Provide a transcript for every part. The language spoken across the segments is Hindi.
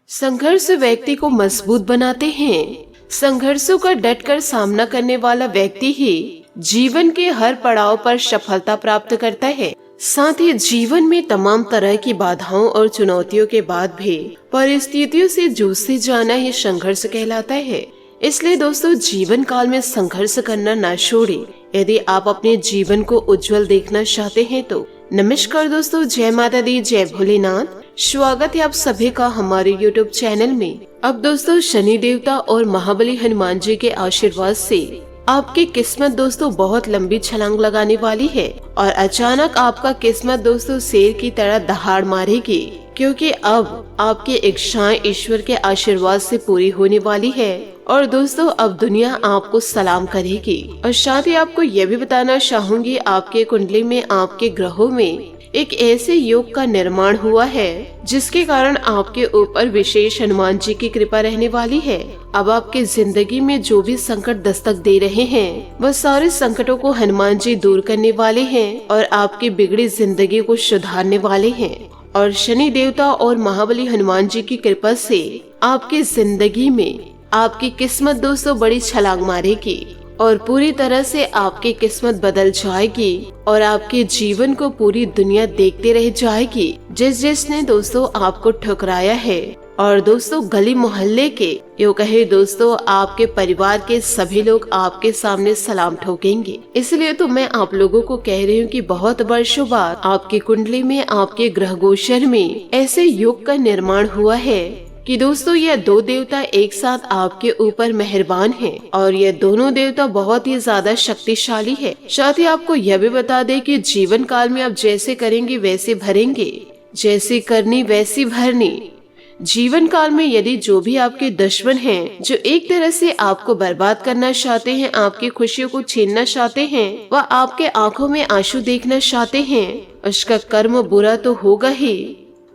संघर्ष व्यक्ति को मजबूत बनाते हैं। संघर्षों का डटकर सामना करने वाला व्यक्ति ही जीवन के हर पड़ाव पर सफलता प्राप्त करता है। साथ ही जीवन में तमाम तरह की बाधाओं और चुनौतियों के बाद भी परिस्थितियों से जूझते जाना ही संघर्ष कहलाता है। इसलिए दोस्तों, जीवन काल में संघर्ष करना ना छोड़ें। यदि आप अपने जीवन को उज्जवल देखना चाहते हैं तो नमस्कार दोस्तों, जय माता दी, जय भोलेनाथ। स्वागत है आप सभी का हमारे YouTube चैनल में। अब दोस्तों, शनि देवता और महाबली हनुमान जी के आशीर्वाद से आपकी किस्मत दोस्तों बहुत लंबी छलांग लगाने वाली है और अचानक आपका किस्मत दोस्तों शेर की तरह दहाड़ मारेगी, क्योंकि अब आपकी इच्छाएं ईश्वर के आशीर्वाद से पूरी होने वाली है। और दोस्तों, अब दुनिया आपको सलाम करेगी। और साथ ही आपको यह भी बताना चाहूंगी, आपके कुंडली में आपके ग्रहों में एक ऐसे योग का निर्माण हुआ है जिसके कारण आपके ऊपर विशेष हनुमान जी की कृपा रहने वाली है। अब आपके जिंदगी में जो भी संकट दस्तक दे रहे हैं, वह सारे संकटों को हनुमान जी दूर करने वाले हैं और आपकी बिगड़ी जिंदगी को सुधारने वाले हैं। और शनि देवता और महाबली हनुमान जी की कृपा से आपकी जिंदगी में आपकी किस्मत दोस्तों बड़ी छलांग मारेगी और पूरी तरह से आपकी किस्मत बदल जाएगी और आपके जीवन को पूरी दुनिया देखते रह जाएगी। जिसने दोस्तों आपको ठुकराया है और दोस्तों गली मोहल्ले के, यूँ कहे दोस्तों आपके परिवार के सभी लोग आपके सामने सलाम ठोकेंगे। इसलिए तो मैं आप लोगों को कह रही हूँ कि बहुत वर्षों बाद आपकी कुंडली में आपके ग्रह गोचर में ऐसे योग का निर्माण हुआ है कि दोस्तों यह दो देवता एक साथ आपके ऊपर मेहरबान हैं और ये दोनों देवता बहुत ही ज्यादा शक्तिशाली है। साथ ही आपको यह भी बता दें कि जीवन काल में आप जैसे करेंगे वैसे भरेंगे, जैसी करनी वैसी भरनी। जीवन काल में यदि जो भी आपके दुश्मन हैं, जो एक तरह से आपको बर्बाद करना चाहते हैं, आपकी खुशियों को छीनना चाहते हैं, वह आपके आंखों में आंसू देखना चाहते हैं, उसका कर्म बुरा तो होगा ही,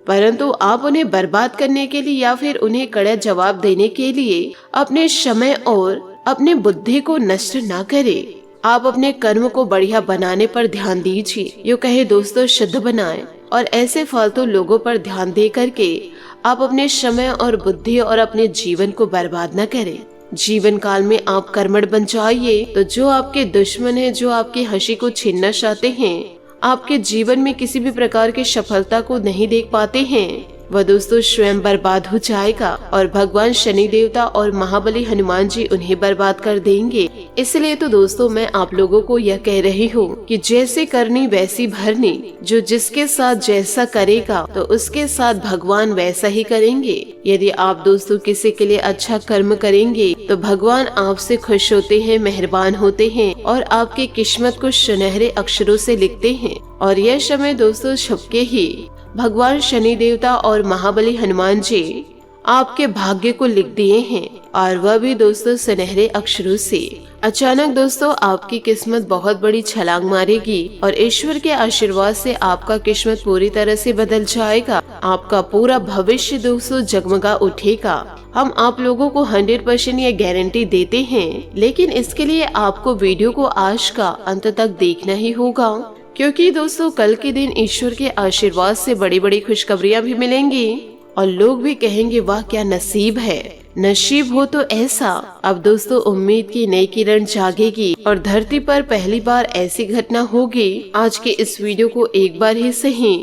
परंतु आप उन्हें बर्बाद करने के लिए या फिर उन्हें कड़ा जवाब देने के लिए अपने समय और अपने बुद्धि को नष्ट ना करें। आप अपने कर्म को बढ़िया बनाने पर ध्यान दीजिए, यूँ कहे दोस्तों शुद्ध बनाएं और ऐसे फालतू लोगों पर ध्यान दे करके आप अपने समय और बुद्धि और अपने जीवन को बर्बाद न करें। जीवन काल में आप कर्मठ बन जाइए तो जो आपके दुश्मन है, जो आपकी हंसी को छीनना चाहते हैं, आपके जीवन में किसी भी प्रकार की सफलता को नहीं देख पाते हैं, वह दोस्तों स्वयं बर्बाद हो जाएगा और भगवान शनि देवता और महाबली हनुमान जी उन्हें बर्बाद कर देंगे। इसलिए तो दोस्तों मैं आप लोगों को यह कह रही हूँ कि जैसे करनी वैसी भरनी। जो जिसके साथ जैसा करेगा तो उसके साथ भगवान वैसा ही करेंगे। यदि आप दोस्तों किसी के लिए अच्छा कर्म करेंगे तो भगवान आपसे खुश होते हैं, मेहरबान होते हैं और आपकी किस्मत को सुनहरे अक्षरों से लिखते हैं। और यह समय दोस्तों छुपके ही भगवान शनि देवता और महाबली हनुमान जी आपके भाग्य को लिख दिए हैं और वह भी दोस्तों सुनहरे अक्षरों से। अचानक दोस्तों आपकी किस्मत बहुत बड़ी छलांग मारेगी और ईश्वर के आशीर्वाद से आपका किस्मत पूरी तरह से बदल जाएगा। आपका पूरा भविष्य दोस्तों जगमगा उठेगा। हम आप लोगों को 100% ये गारंटी देते हैं, लेकिन इसके लिए आपको वीडियो को आज का अंत तक देखना ही होगा, क्योंकि दोस्तों कल के दिन ईश्वर के आशीर्वाद से बड़ी बड़ी खुशखबरियां भी मिलेंगी और लोग भी कहेंगे वाह क्या नसीब है। नसीब हो तो ऐसा। अब दोस्तों उम्मीद की नई किरण जागेगी और धरती पर पहली बार ऐसी घटना होगी। आज के इस वीडियो को एक बार ही सही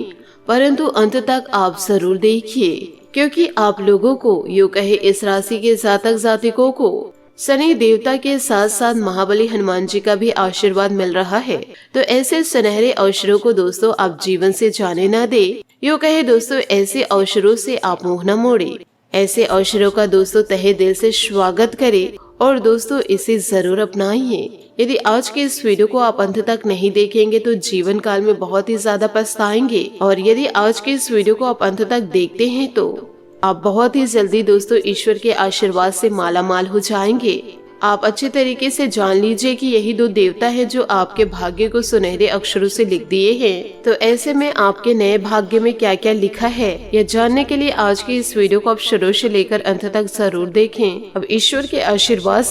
परंतु अंत तक आप जरूर देखिए, क्योंकि आप लोगों को, यूँ कहे इस राशि के जातक जातिकों को शनि देवता के साथ साथ महाबली हनुमान जी का भी आशीर्वाद मिल रहा है। तो ऐसे सुनहरे अवसरों को दोस्तों आप जीवन से जाने ना दे। यूँ कहे दोस्तों ऐसे अवसरों से आप मुंह न मोड़े। ऐसे अवसरों का दोस्तों तहे दिल से स्वागत करें और दोस्तों इसे जरूर अपनाइए। यदि आज के इस वीडियो को आप अंत तक नहीं देखेंगे तो जीवन काल में बहुत ही ज्यादा पछताएंगे, और यदि आज के इस वीडियो को आप अंत तक देखते हैं तो आप बहुत ही जल्दी दोस्तों ईश्वर के आशीर्वाद से माला माल हो जाएंगे। आप अच्छे तरीके से जान लीजिए कि यही 2 देवता है जो आपके भाग्य को सुनहरे अक्षरों से लिख दिए हैं। तो ऐसे में आपके नए भाग्य में क्या क्या लिखा है, यह जानने के लिए आज की इस वीडियो को आप शुरू से लेकर अंत तक जरूर देखें। अब ईश्वर के आशीर्वाद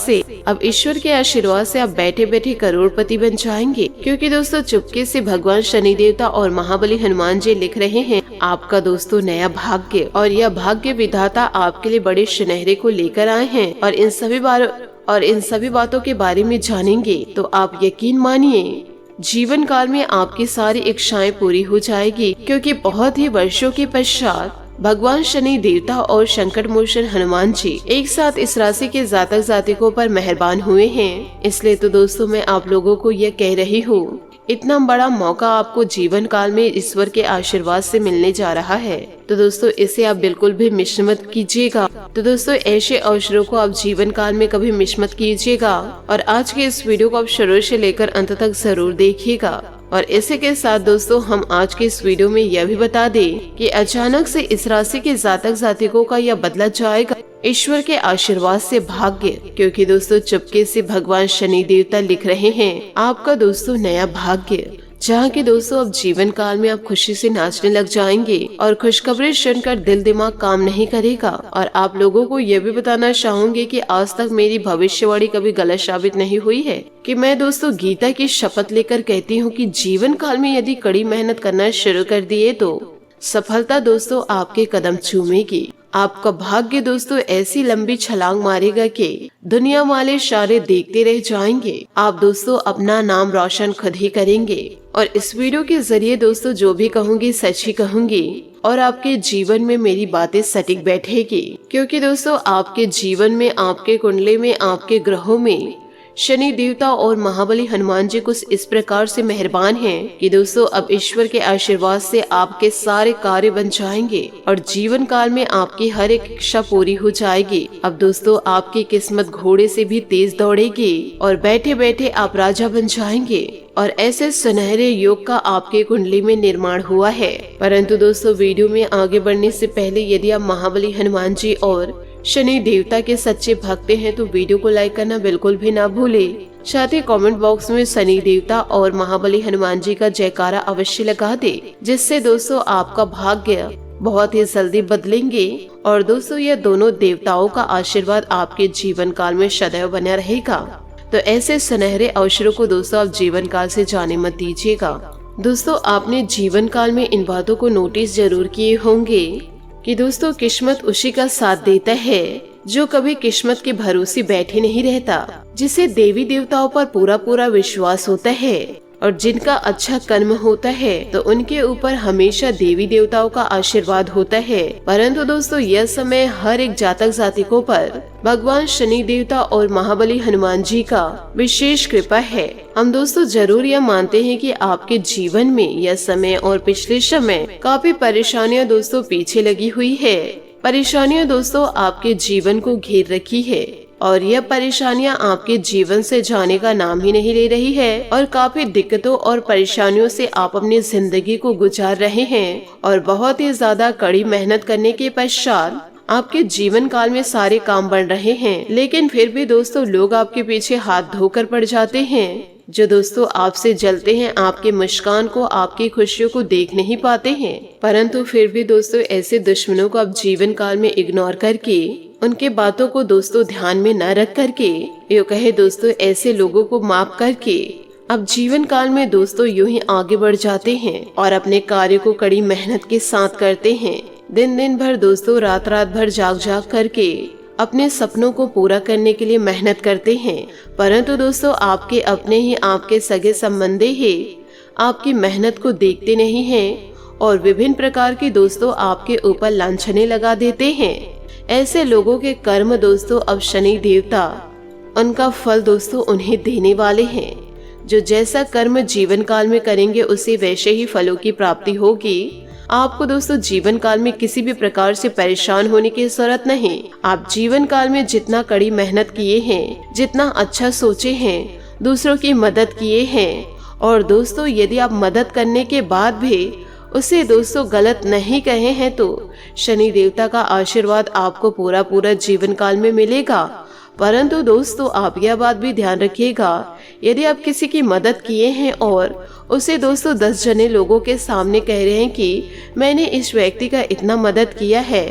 से आप बैठे बैठे करोड़पति बन जाएंगे, क्योंकि दोस्तों चुपके से भगवान शनि देवता और महाबली हनुमान जी लिख रहे हैं आपका दोस्तों नया भाग्य, और यह भाग्य विधाता आपके लिए बड़े सुनहरे को लेकर आए हैं। और इन सभी बातों के बारे में जानेंगे तो आप यकीन मानिए जीवन काल में आपकी सारी इच्छाएं पूरी हो जाएगी, क्योंकि बहुत ही वर्षों के पश्चात भगवान शनि देवता और संकट मोचन हनुमान जी एक साथ इस राशि के जातक जातिकों पर मेहरबान हुए हैं। इसलिए तो दोस्तों मैं आप लोगों को यह कह रही हूँ, इतना बड़ा मौका आपको जीवन काल में ईश्वर के आशीर्वाद से मिलने जा रहा है, तो दोस्तों इसे आप बिल्कुल भी मिस मत कीजिएगा। तो दोस्तों ऐसे अवसरों को आप जीवन काल में कभी मिस मत कीजिएगा, और आज के इस वीडियो को आप शुरू से लेकर अंत तक जरूर देखिएगा। और इसी के साथ दोस्तों हम आज के इस वीडियो में यह भी बता दें कि अचानक से इस राशि के जातक जातिकों का यह बदला जाएगा ईश्वर के आशीर्वाद से भाग्य, क्योंकि दोस्तों चुपके से भगवान शनि देवता लिख रहे हैं आपका दोस्तों नया भाग्य, जहाँ के दोस्तों अब जीवन काल में आप खुशी से नाचने लग जाएंगे और खुशखबरी सुनकर दिल दिमाग काम नहीं करेगा। और आप लोगों को यह भी बताना चाहूंगी कि आज तक मेरी भविष्यवाणी कभी गलत साबित नहीं हुई है, कि मैं दोस्तों गीता की शपथ लेकर कहती हूँ कि जीवन काल में यदि कड़ी मेहनत करना शुरू कर दिए तो सफलता दोस्तों आपके कदम चूमेगी। आपका भाग्य दोस्तों ऐसी लंबी छलांग मारेगा कि दुनिया वाले सारे देखते रह जाएंगे। आप दोस्तों अपना नाम रोशन खुद ही करेंगे, और इस वीडियो के जरिए दोस्तों जो भी कहूँगी सच ही कहूँगी, और आपके जीवन में मेरी बातें सटीक बैठेगी, क्योंकि दोस्तों आपके जीवन में, आपके कुंडली में, आपके ग्रहों में शनि देवता और महाबली हनुमान जी कुछ इस प्रकार से मेहरबान हैं कि दोस्तों अब ईश्वर के आशीर्वाद से आपके सारे कार्य बन जाएंगे और जीवन काल में आपकी हर एक इच्छा पूरी हो जाएगी। अब दोस्तों आपकी किस्मत घोड़े से भी तेज दौड़ेगी और बैठे बैठे आप राजा बन जाएंगे, और ऐसे सुनहरे योग का आपके कुंडली में निर्माण हुआ है। परंतु दोस्तों वीडियो में आगे बढ़ने से पहले यदि आप महाबली हनुमान जी और शनि देवता के सच्चे भक्त हैं तो वीडियो को लाइक करना बिल्कुल भी ना भूलें। साथ ही कमेंट बॉक्स में शनि देवता और महाबली हनुमान जी का जयकारा अवश्य लगा दे, जिससे दोस्तों आपका भाग्य बहुत ही जल्दी बदलेंगे। और दोस्तों यह दोनों देवताओं का आशीर्वाद आपके जीवन काल में सदैव बना रहेगा। तो ऐसे सुनहरे अवसरों को दोस्तों आप जीवन काल से जाने मत दीजिएगा। दोस्तों आपने जीवन काल में इन बातों को नोटिस जरूर किए होंगे कि दोस्तों किस्मत उसी का साथ देता है जो कभी किस्मत के भरोसे बैठे नहीं रहता, जिसे देवी देवताओं पर पूरा पूरा विश्वास होता है और जिनका अच्छा कर्म होता है तो उनके ऊपर हमेशा देवी देवताओं का आशीर्वाद होता है। परंतु दोस्तों यह समय हर एक जातक जातिकों पर भगवान शनि देवता और महाबली हनुमान जी का विशेष कृपा है। हम दोस्तों जरूर यह मानते हैं कि आपके जीवन में यह समय और पिछले समय काफी परेशानियां दोस्तों पीछे लगी हुई है। परेशानियां दोस्तों आपके जीवन को घेर रखी है और यह परेशानियां आपके जीवन से जाने का नाम ही नहीं ले रही है, और काफी दिक्कतों और परेशानियों से आप अपनी जिंदगी को गुजार रहे हैं। और बहुत ही ज्यादा कड़ी मेहनत करने के पश्चात आपके जीवन काल में सारे काम बन रहे हैं, लेकिन फिर भी दोस्तों लोग आपके पीछे हाथ धोकर पड़ जाते हैं, जो दोस्तों आपसे जलते हैं, आपके मुस्कान को, आपकी खुशियों को देख नहीं पाते हैं। परंतु फिर भी दोस्तों ऐसे दुश्मनों को आप जीवन काल में इग्नोर करके, उनके बातों को दोस्तों ध्यान में न रख करके, यो कहे दोस्तों ऐसे लोगों को माफ करके अब जीवन काल में दोस्तों यूं ही आगे बढ़ जाते हैं और अपने कार्य को कड़ी मेहनत के साथ करते हैं। दिन दिन भर दोस्तों, रात रात भर जाग जाग करके अपने सपनों को पूरा करने के लिए मेहनत करते हैं। परंतु दोस्तों आपके अपने ही, आपके सगे संबंधी ही आपकी मेहनत को देखते नहीं हैं और विभिन्न प्रकार की दोस्तों आपके ऊपर लांछने लगा देते हैं। ऐसे लोगों के कर्म दोस्तों अब शनि देवता उनका फल दोस्तों उन्हें देने वाले हैं। जो जैसा कर्म जीवन काल में करेंगे उसे वैसे ही फलों की प्राप्ति होगी। आपको दोस्तों जीवन काल में किसी भी प्रकार से परेशान होने की जरूरत नहीं। आप जीवन काल में जितना कड़ी मेहनत किए हैं, जितना अच्छा सोचे हैं, दूसरों की मदद किए हैं, और दोस्तों यदि आप मदद करने के बाद भी उसे दोस्तों गलत नहीं कहे हैं तो शनि देवता का आशीर्वाद आपको पूरा पूरा जीवन काल में मिलेगा। परंतु दोस्तों आप यह बात भी ध्यान रखिएगा, यदि आप किसी की मदद किए हैं और उसे दोस्तों 10 जने लोगों के सामने कह रहे हैं कि मैंने इस व्यक्ति का इतना मदद किया है,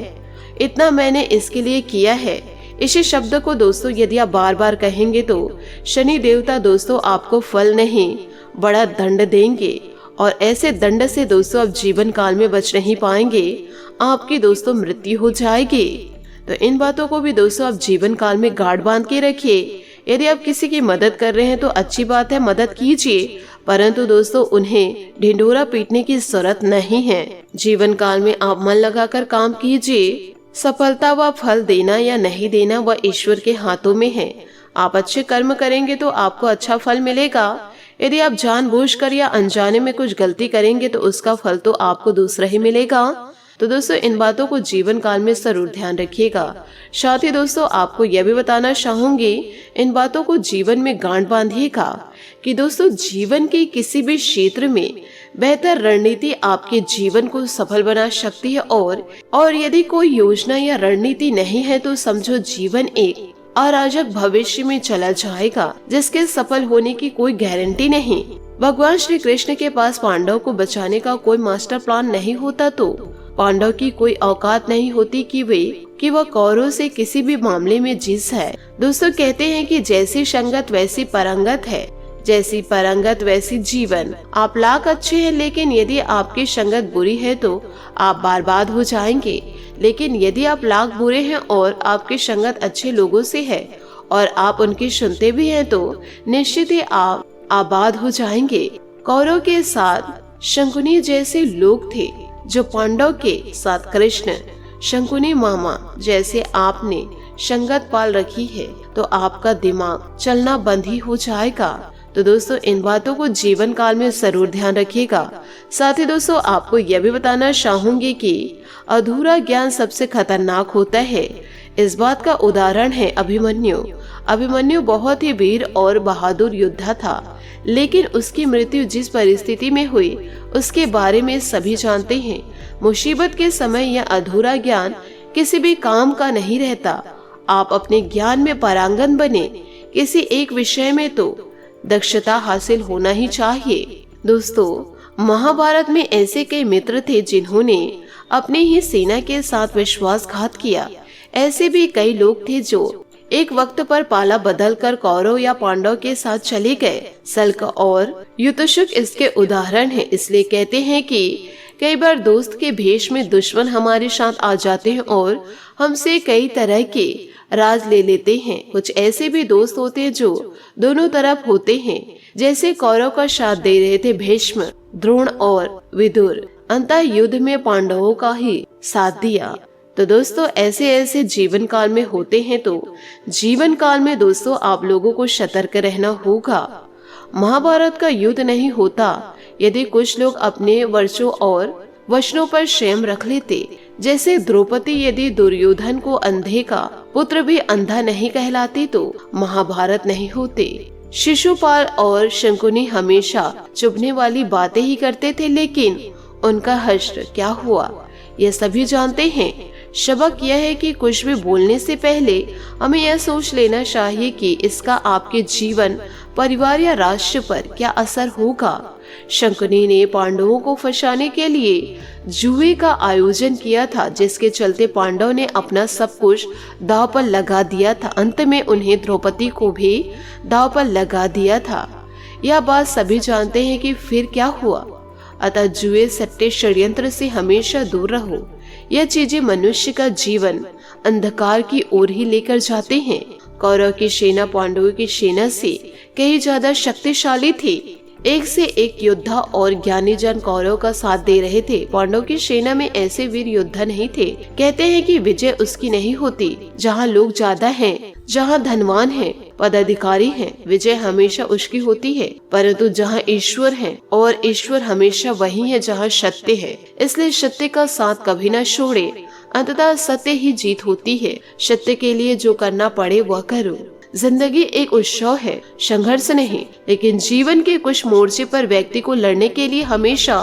इतना मैंने इसके लिए किया है, इसी शब्द को दोस्तों यदि आप बार बार कहेंगे तो शनि देवता दोस्तों आपको फल नहीं बड़ा दंड देंगे और ऐसे दंड से दोस्तों आप जीवन काल में बच नहीं पाएंगे, आपकी दोस्तों मृत्यु हो जाएगी। तो इन बातों को भी दोस्तों आप जीवन काल में गांठ बांध के रखिए। यदि आप किसी की मदद कर रहे हैं तो अच्छी बात है, मदद कीजिए, परंतु दोस्तों उन्हें ढिंढोरा पीटने की जरूरत नहीं है। जीवन काल में आप मन लगाकर काम कीजिए। सफलता व फल देना या नहीं देना वह ईश्वर के हाथों में है। आप अच्छे कर्म करेंगे तो आपको अच्छा फल मिलेगा। यदि आप जानबूझकर या अनजाने में कुछ गलती करेंगे तो उसका फल तो आपको दूसरा ही मिलेगा। तो दोस्तों इन बातों को जीवन काल में जरूर ध्यान रखिएगा। साथ ही दोस्तों आपको यह भी बताना चाहूंगी, इन बातों को जीवन में गांठ बांधिएगा कि दोस्तों जीवन के किसी भी क्षेत्र में बेहतर रणनीति आपके जीवन को सफल बना सकती है और यदि कोई योजना या रणनीति नहीं है तो समझो जीवन एक अराजक भविष्य में चला जाएगा जिसके सफल होने की कोई गारंटी नहीं। भगवान श्री कृष्ण के पास पांडव को बचाने का कोई मास्टर प्लान नहीं होता तो पांडव की कोई औकात नहीं होती कि वह कौरवों से किसी भी मामले में जीत है। दोस्तों कहते हैं कि जैसी संगत वैसी परंगत है, जैसी परंगत वैसी जीवन। आप लाख अच्छे हैं लेकिन यदि आपकी संगत बुरी है तो आप बर्बाद हो जाएंगे, लेकिन यदि आप लाख बुरे हैं और आपकी संगत अच्छे लोगों से है और आप उनकी सुनते भी हैं तो निश्चित ही आप आबाद हो जाएंगे। कौरव के साथ शंकुनी जैसे लोग थे जो पांडव के साथ कृष्ण, शंकुनी मामा जैसे आपने संगत पाल रखी है तो आपका दिमाग चलना बंद ही हो जाएगा। तो दोस्तों इन बातों को जीवन काल में जरूर ध्यान रखिएगा। साथ ही दोस्तों आपको यह भी बताना चाहूंगी कि अधूरा ज्ञान सबसे खतरनाक होता है। इस बात का उदाहरण है अभिमन्यु। अभिमन्यु बहुत ही वीर और बहादुर योद्धा था, लेकिन उसकी मृत्यु जिस परिस्थिति में हुई उसके बारे में सभी जानते हैं। मुसीबत के समय यह अधूरा ज्ञान किसी भी काम का नहीं रहता। आप अपने ज्ञान में पारंगत बने, किसी एक विषय में तो दक्षता हासिल होना ही चाहिए। दोस्तों महाभारत में ऐसे कई मित्र थे जिन्होंने अपनी ही सेना के साथ विश्वासघात किया। ऐसे भी कई लोग थे जो एक वक्त पर पाला बदलकर कौरव या पांडव के साथ चले गए। सल्क और युतशुक इसके उदाहरण हैं। इसलिए कहते हैं कि कई बार दोस्त के भेष में दुश्मन हमारे साथ आ जाते हैं और हमसे कई तरह के राज ले लेते हैं। कुछ ऐसे भी दोस्त होते हैं जो दोनों तरफ होते हैं, जैसे कौरव का साथ दे रहे थे भीष्म, द्रोण और विदुर। अंतः युद्ध में पांडवों का ही साथ दिया। तो दोस्तों ऐसे ऐसे जीवन काल में होते हैं। तो जीवन काल में दोस्तों आप लोगों को सतर्क रहना होगा। महाभारत का युद्ध नहीं होता यदि कुछ लोग अपने वर्षों और वचनों पर संयम रख लेते। जैसे द्रौपदी यदि दुर्योधन को अंधे का पुत्र भी अंधा नहीं कहलाती तो महाभारत नहीं होते। शिशुपाल और शंकुनी हमेशा चुभने वाली बातें ही करते थे, लेकिन उनका हश्र क्या हुआ यह सभी जानते हैं। सबक यह है कि कुछ भी बोलने से पहले हमें यह सोच लेना चाहिए कि इसका आपके जीवन, परिवार या राष्ट्र पर क्या असर होगा। शंकुनी ने पांडवों को फंसाने के लिए जुए का आयोजन किया था, जिसके चलते पांडव ने अपना सब कुछ दांव पर लगा दिया था। अंत में उन्हें द्रौपदी को भी दांव पर लगा दिया था। यह बात सभी जानते हैं कि फिर क्या हुआ। अतः जुए, सट्टे, षड्यंत्र से हमेशा दूर रहो। यह चीजें मनुष्य का जीवन अंधकार की ओर ही लेकर जाते हैं। कौरव की सेना पांडवों की सेना से कहीं ज्यादा शक्तिशाली थी। एक से एक योद्धा और ज्ञानी जन कौरव का साथ दे रहे थे। पांडव की सेना में ऐसे वीर योद्धा नहीं थे। कहते हैं कि विजय उसकी नहीं होती जहाँ लोग ज्यादा हैं, जहाँ धनवान हैं, पदाधिकारी हैं, विजय हमेशा उसकी होती है। परंतु जहाँ ईश्वर है, और ईश्वर हमेशा वही है जहाँ सत्य है। इसलिए सत्य का साथ कभी न छोड़े। अंततः सत्य ही जीत होती है। सत्य के लिए जो करना पड़े वह करो। जिंदगी एक उत्सव है, संघर्ष नहीं। लेकिन जीवन के कुछ मोर्चे पर व्यक्ति को लड़ने के लिए हमेशा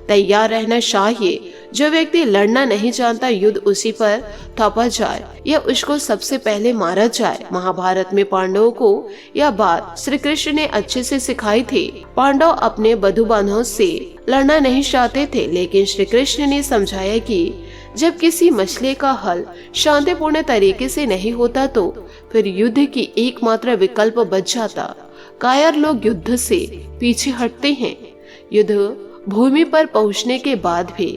तैयार रहना चाहिए। जो व्यक्ति लड़ना नहीं जानता, युद्ध उसी पर थोपा जाए या उसको सबसे पहले मारा जाए। महाभारत में पांडवों को यह बात श्री कृष्ण ने अच्छे से सिखाई थी। पांडव अपने बंधु बांधवों से लड़ना नहीं चाहते थे, लेकिन श्री कृष्ण ने समझाया कि जब किसी मसले का हल शांतिपूर्ण तरीके से नहीं होता तो फिर युद्ध की एकमात्र विकल्प बच जाता। कायर लोग युद्ध से पीछे हटते हैं। युद्ध भूमि पर पहुंचने के बाद भी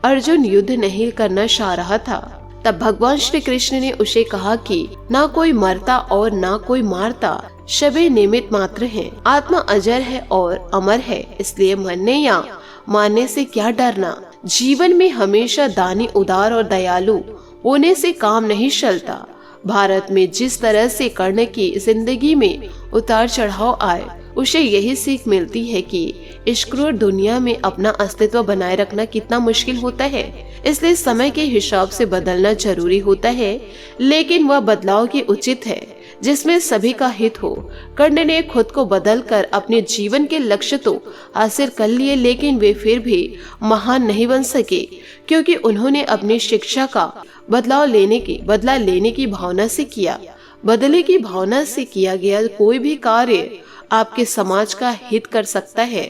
अर्जुन युद्ध नहीं करना चाह रहा था। तब भगवान श्री कृष्ण ने उसे कहा कि ना कोई मरता और ना कोई मारता, शबे निमित्त मात्र हैं। आत्मा अजर है और अमर है, इसलिए मरने या मारने से क्या डरना। जीवन में हमेशा दानी, उदार और दयालु होने से काम नहीं चलता। भारत में जिस तरह से कर्ण की जिंदगी में उतार चढ़ाव आए, उसे यही सीख मिलती है कि इस क्रूर दुनिया में अपना अस्तित्व बनाए रखना कितना मुश्किल होता है। इसलिए समय के हिसाब से बदलना जरूरी होता है, लेकिन वह बदलाव की उचित है जिसमें सभी का हित हो। कर्ण ने खुद को बदलकर अपने जीवन के लक्ष्य तो हासिल कर लिए, लेकिन वे फिर भी महान नहीं बन सके, क्योंकि उन्होंने अपनी शिक्षा का बदला लेने की भावना से किया। बदले की भावना से किया गया कोई भी कार्य आपके समाज का हित कर सकता है।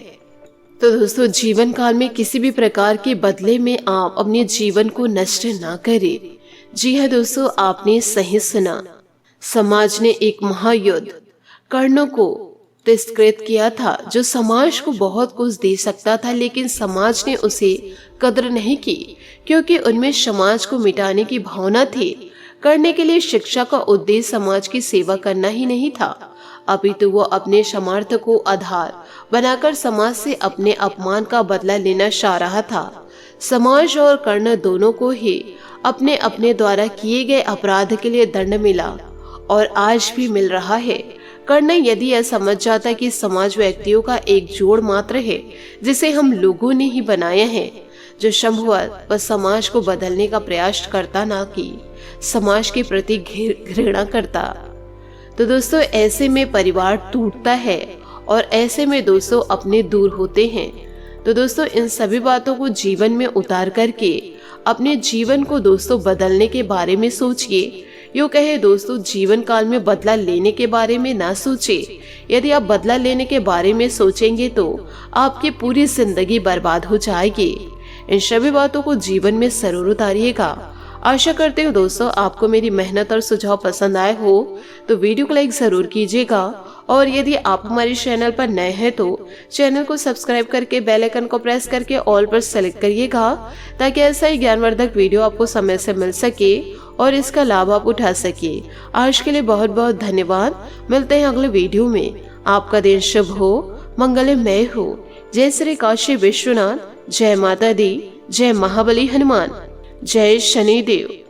तो दोस्तों, जीवन काल में किसी भी प्रकार के बदले में आप अपने जीवन को नष्ट ना करें। जी हाँ दोस्तों, आपने सही सुना। समाज ने एक महायुद्ध कर्ण को तिरस्कृत किया था, जो समाज को बहुत कुछ दे सकता था, लेकिन समाज ने उसे कदर नहीं की, क्योंकि उनमें समाज को मिटाने की भावना थी। करने के लिए शिक्षा का उद्देश्य समाज की सेवा करना ही नहीं था, अपितु वो अपने सामर्थ्य को आधार बनाकर समाज से अपने अपमान का बदला लेना चाह रहा था। समाज और कर्ण दोनों को ही अपने अपने द्वारा किए गए अपराध के लिए दंड मिला और आज भी मिल रहा है। कर्ण यदि यह समझ जाता कि समाज व्यक्तियों का एक जोड़ मात्र है जिसे हम लोगों ने ही बनाया है, जो संभवतः वह समाज को बदलने का प्रयास करता, ना कि समाज के प्रति घृणा करता। तो दोस्तों, ऐसे में परिवार टूटता है और ऐसे में दोस्तों अपने दूर होते हैं। तो दोस्तों, इन सभी बातों को जीवन में उतार करके अपने जीवन को दोस्तों बदलने के बारे में सोचिए। यूँ कहे दोस्तों, जीवन काल में बदला लेने के बारे में ना सोचे। यदि आप बदला लेने के बारे में सोचेंगे तो आपकी पूरी जिंदगी बर्बाद हो जाएगी। इन सभी बातों को जीवन में जरूर उतारिएगा। आशा करते हूँ दोस्तों आपको मेरी मेहनत और सुझाव पसंद आए हो, तो वीडियो को लाइक जरूर कीजिएगा। और यदि आप हमारे चैनल पर नए हैं तो चैनल को सब्सक्राइब करके बेल आइकन को प्रेस करके ऑल पर सेलेक्ट करिएगा, ताकि ऐसा ही ज्ञानवर्धक वीडियो आपको समय से मिल सके और इसका लाभ आप उठा सके। आज के लिए बहुत बहुत धन्यवाद। मिलते हैं अगले वीडियो में। आपका दिन शुभ हो, मंगलमय हो। जय श्री काशी विश्वनाथ, जय माता दी, जय महाबली हनुमान, जय शनिदेव।